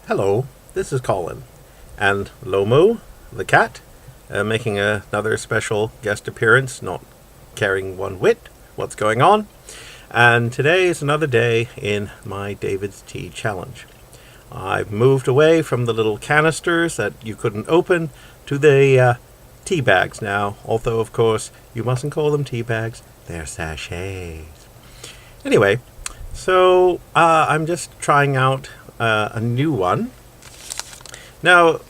Hello, this is Colin, and Lomo, the cat, making another special guest appearance, not caring one whit what's going on. And today is another day in my David's Tea Challenge. I've moved away from the little canisters that you couldn't open to the tea bags now, although, of course, you mustn't call them tea bags, they're sachets. Anyway, so I'm just trying out a new one. Now,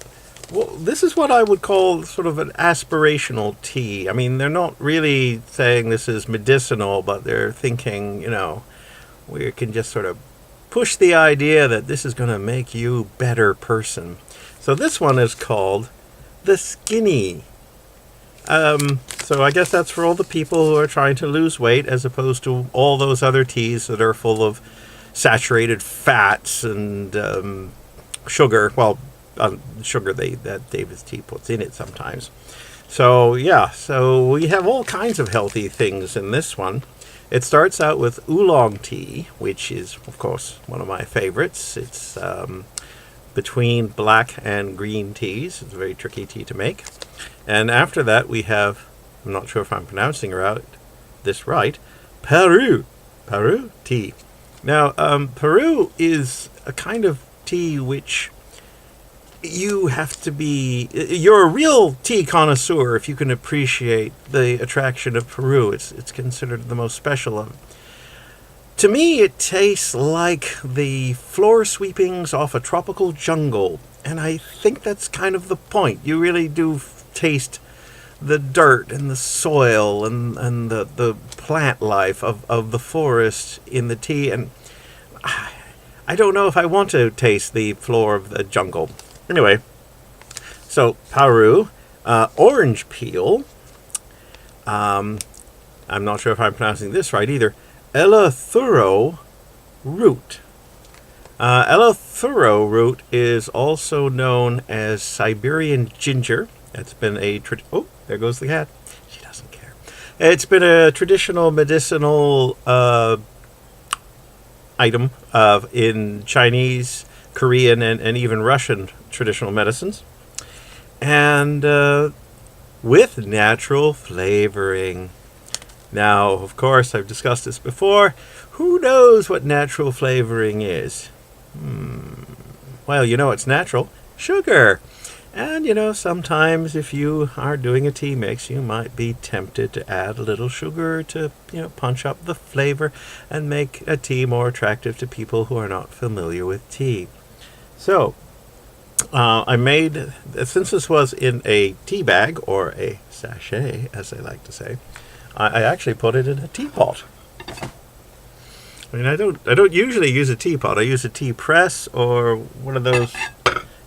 this is what I would call sort of an aspirational tea. I mean, they're not really saying this is medicinal, but they're thinking, we can just sort of push the idea that this is going to make you a better person. So this one is called the Skinny. So I guess that's for all the people who are trying to lose weight, as opposed to all those other teas that are full of saturated fats and sugar. Well, sugar that David's Tea puts in it sometimes. So yeah, so we have all kinds of healthy things in this one. It starts out with oolong tea, which is, of course, one of my favorites. It's between black and green teas. It's a very tricky tea to make. And after that, we have, I'm not sure if I'm pronouncing this right, Peru tea. Now, Peru is a kind of tea which you're a real tea connoisseur if you can appreciate the attraction of Peru. It's considered the most special of. To me, it tastes like the floor sweepings off a tropical jungle, and I think that's kind of the point. You really do taste the dirt and the soil and the plant life of the forest in the tea, and I don't know if I want to taste the floor of the jungle. Anyway, so Peru, orange peel. I'm not sure if I'm pronouncing this right either. Eleuthero root. Eleuthero root is also known as Siberian ginger. It's been oh, there goes the cat. She doesn't care. It's been a traditional medicinal item in Chinese, Korean, and even Russian traditional medicines, and with natural flavoring. Now, of course, I've discussed this before. Who knows what natural flavoring is? Well, it's natural. Sugar. And, sometimes if you are doing a tea mix, you might be tempted to add a little sugar to, punch up the flavor and make a tea more attractive to people who are not familiar with tea. So, I made, since this was in a tea bag, or a sachet, as they like to say, I actually put it in a teapot. I mean, I don't usually use a teapot. I use a tea press or one of those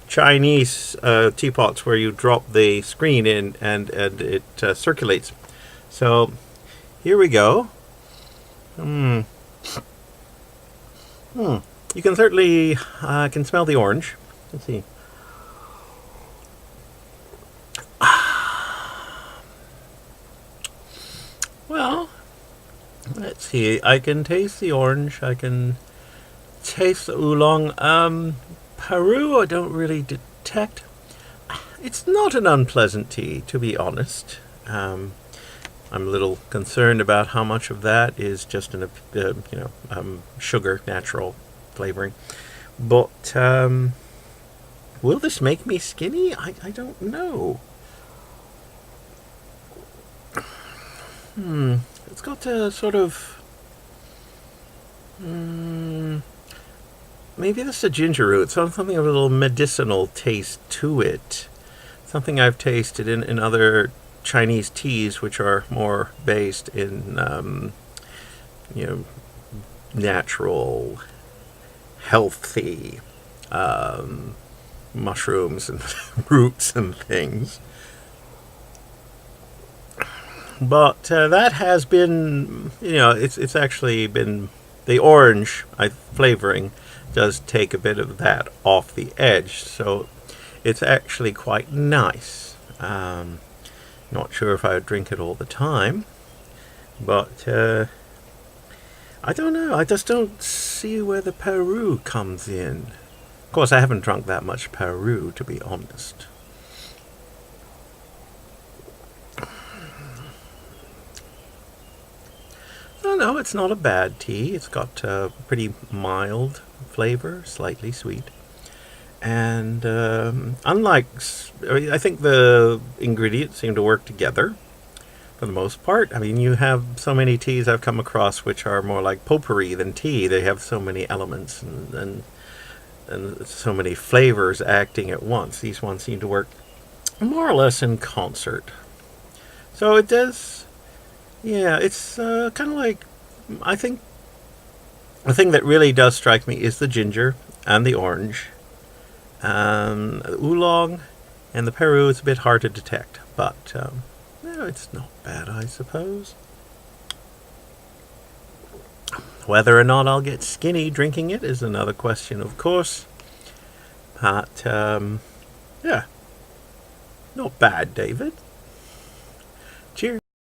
Chinese teapots where you drop the screen in and it circulates. So here we go. You can certainly can smell the orange. Let's see. Well, let's see. I can taste the orange. I can taste the oolong. Peru, I don't really detect. It's not an unpleasant tea, to be honest. I'm a little concerned about how much of that is just sugar, natural flavoring. But will this make me skinny? I don't know. It's got a sort of. Maybe this is a ginger root. Something of a little medicinal taste to it. Something I've tasted in other Chinese teas, which are more based in, natural, healthy mushrooms and roots and things. But that has been, it's actually been the orange flavoring does take a bit of that off the edge, so it's actually quite nice. Not sure if I would drink it all the time, but I don't know. I just don't see where the Peru comes in. Of course, I haven't drunk that much Peru, to be honest. Oh, no, it's not a bad tea. It's got a pretty mild flavor, slightly sweet. And I think the ingredients seem to work together for the most part. I mean, you have so many teas I've come across which are more like potpourri than tea. They have so many elements and so many flavors acting at once. These ones seem to work more or less in concert. So it does, yeah, it's kind of like, I think the thing that really does strike me is the ginger and the orange. Oolong and the Peru is a bit hard to detect, but it's not bad, I suppose. Whether or not I'll get skinny drinking it is another question, of course. But, yeah, not bad, David.